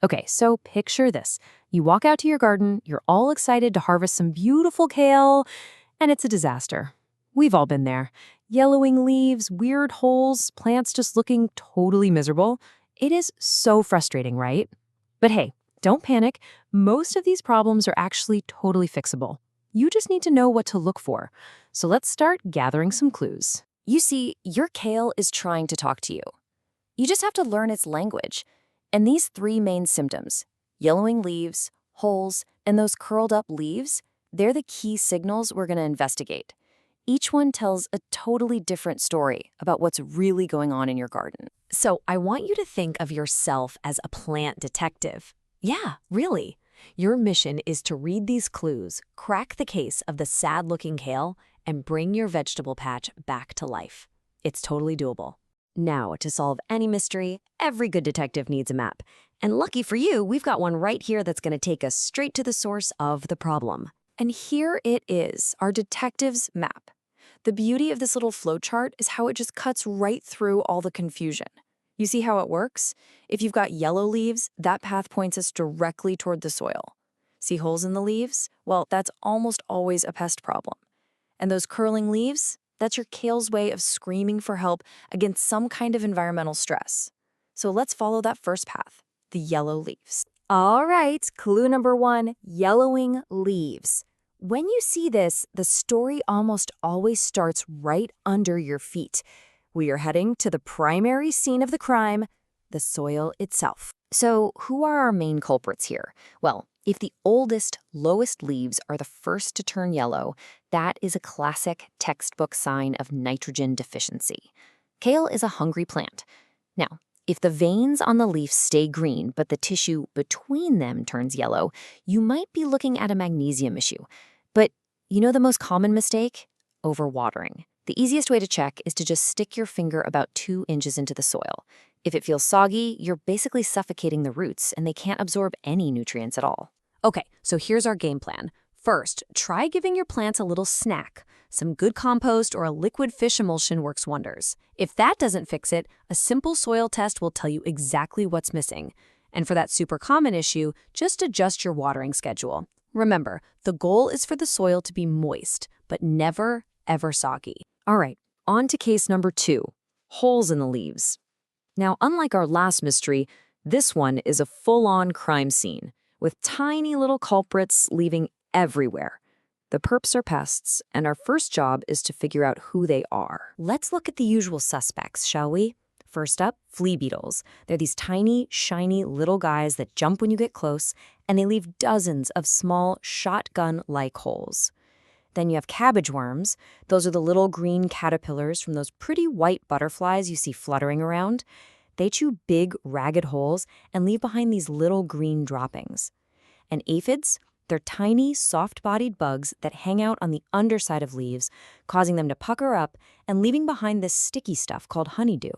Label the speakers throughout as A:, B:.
A: Okay, so picture this. You walk out to your garden, you're all excited to harvest some beautiful kale, and it's a disaster. We've all been there. Yellowing leaves, weird holes, plants just looking totally miserable. It is so frustrating, right? But hey, don't panic. Most of these problems are actually totally fixable. You just need to know what to look for. So let's start gathering some clues.
B: You see, your kale is trying to talk to you. You just have to learn its language. And these three main symptoms, yellowing leaves, holes, and those curled up leaves, they're the key signals we're going to investigate. Each one tells a totally different story about what's really going on in your garden.
C: So I want you to think of yourself as a plant detective. Yeah, really. Your mission is to read these clues, crack the case of the sad-looking kale, and bring your vegetable patch back to life. It's totally doable. Now, to solve any mystery, every good detective needs a map. And lucky for you, we've got one right here that's going to take us straight to the source of the problem.
B: And here it is, our detective's map. The beauty of this little flowchart is how it just cuts right through all the confusion. You see how it works? If you've got yellow leaves, that path points us directly toward the soil. See holes in the leaves? Well, that's almost always a pest problem. And those curling leaves? That's your kale's way of screaming for help against some kind of environmental stress. So let's follow that first path, the yellow leaves.
C: All right, clue number 1, yellowing leaves. When you see this, the story almost always starts right under your feet. We are heading to the primary scene of the crime, the soil itself.
B: So who are our main culprits here? Well, if the oldest, lowest leaves are the first to turn yellow, that is a classic textbook sign of nitrogen deficiency. Kale is a hungry plant. Now, if the veins on the leaf stay green but the tissue between them turns yellow, you might be looking at a magnesium issue. But you know the most common mistake? Overwatering. The easiest way to check is to just stick your finger about 2 inches into the soil. If it feels soggy, you're basically suffocating the roots and they can't absorb any nutrients at all.
C: Okay, so here's our game plan. First, try giving your plants a little snack. Some good compost or a liquid fish emulsion works wonders. If that doesn't fix it, a simple soil test will tell you exactly what's missing. And for that super common issue, just adjust your watering schedule. Remember, the goal is for the soil to be moist, but never, ever soggy.
A: All right, on to case number 2, holes in the leaves. Now, unlike our last mystery, this one is a full-on crime scene, with tiny little culprits leaving everywhere. The perps are pests, and our first job is to figure out who they are.
C: Let's look at the usual suspects, shall we? First up, flea beetles. They're these tiny, shiny little guys that jump when you get close, and they leave dozens of small shotgun-like holes. Then you have cabbage worms. Those are the little green caterpillars from those pretty white butterflies you see fluttering around. They chew big, ragged holes and leave behind these little green droppings. And aphids, they're tiny, soft-bodied bugs that hang out on the underside of leaves, causing them to pucker up and leaving behind this sticky stuff called honeydew.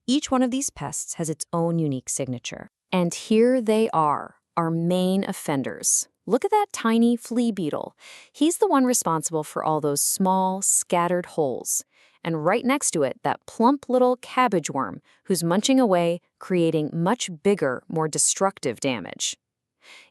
C: Each one of these pests has its own unique signature.
B: And here they are, our main offenders. Look at that tiny flea beetle. He's the one responsible for all those small, scattered holes. And right next to it, that plump little cabbage worm who's munching away, creating much bigger, more destructive damage.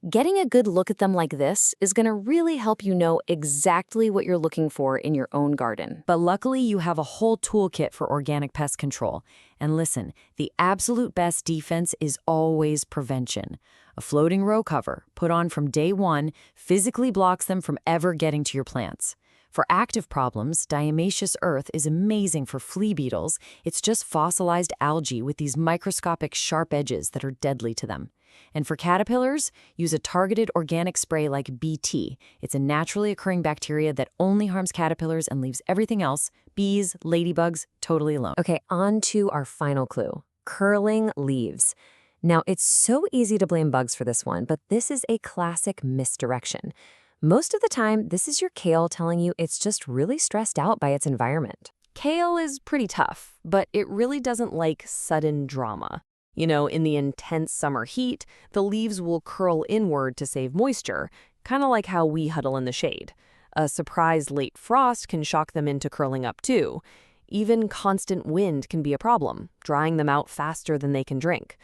B: Getting a good look at them like this is going to really help you know exactly what you're looking for in your own garden.
A: But luckily, you have a whole toolkit for organic pest control. And listen, the absolute best defense is always prevention. A floating row cover, put on from day 1, physically blocks them from ever getting to your plants. For active problems, diatomaceous earth is amazing for flea beetles. It's just fossilized algae with these microscopic sharp edges that are deadly to them. And for caterpillars, use a targeted organic spray like BT. It's a naturally occurring bacteria that only harms caterpillars and leaves everything else, bees, ladybugs, totally alone.
C: Okay, on to our final clue, curling leaves. Now, it's so easy to blame bugs for this one, but this is a classic misdirection. Most of the time, this is your kale telling you it's just really stressed out by its environment.
A: Kale is pretty tough, but it really doesn't like sudden drama. You know, in the intense summer heat, the leaves will curl inward to save moisture, kind of like how we huddle in the shade. A surprise late frost can shock them into curling up too. Even constant wind can be a problem, drying them out faster than they can drink.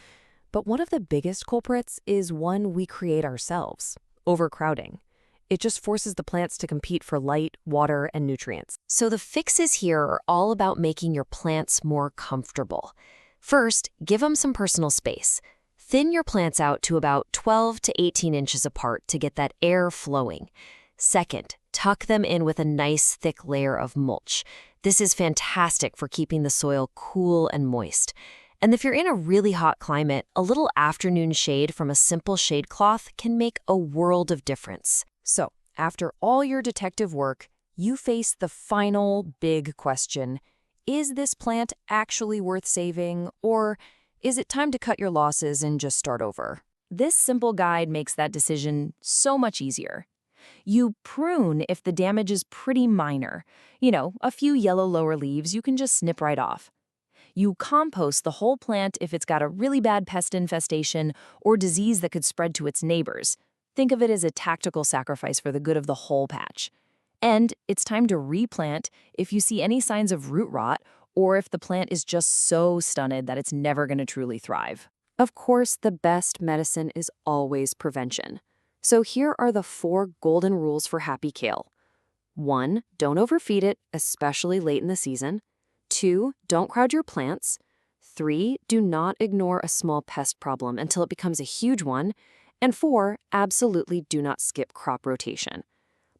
C: But one of the biggest culprits is one we create ourselves: overcrowding. It just forces the plants to compete for light, water, and nutrients.
B: So the fixes here are all about making your plants more comfortable. First, give them some personal space. Thin your plants out to about 12 to 18 inches apart to get that air flowing. Second, tuck them in with a nice thick layer of mulch. This is fantastic for keeping the soil cool and moist. And if you're in a really hot climate, a little afternoon shade from a simple shade cloth can make a world of difference.
C: So, after all your detective work, you face the final big question: is this plant actually worth saving, or is it time to cut your losses and just start over? This simple guide makes that decision so much easier. You prune if the damage is pretty minor. A few yellow lower leaves you can just snip right off. You compost the whole plant if it's got a really bad pest infestation or disease that could spread to its neighbors. Think of it as a tactical sacrifice for the good of the whole patch. And it's time to replant if you see any signs of root rot or if the plant is just so stunted that it's never going to truly thrive. Of course, the best medicine is always prevention. So here are the 4 golden rules for happy kale. 1. Don't overfeed it, especially late in the season. 2. Don't crowd your plants. 3. Do not ignore a small pest problem until it becomes a huge one. And 4, absolutely do not skip crop rotation.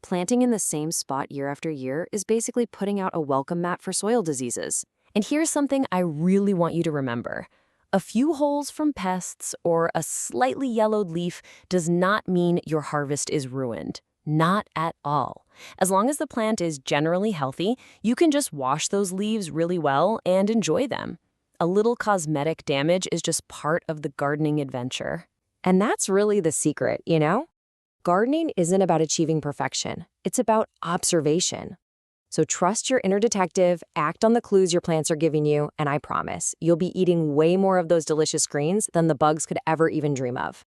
C: Planting in the same spot year after year is basically putting out a welcome mat for soil diseases. And here's something I really want you to remember. A few holes from pests or a slightly yellowed leaf does not mean your harvest is ruined. Not at all. As long as the plant is generally healthy, you can just wash those leaves really well and enjoy them. A little cosmetic damage is just part of the gardening adventure. And that's really the secret, Gardening isn't about achieving perfection. It's about observation. So trust your inner detective, act on the clues your plants are giving you, and I promise, you'll be eating way more of those delicious greens than the bugs could ever even dream of.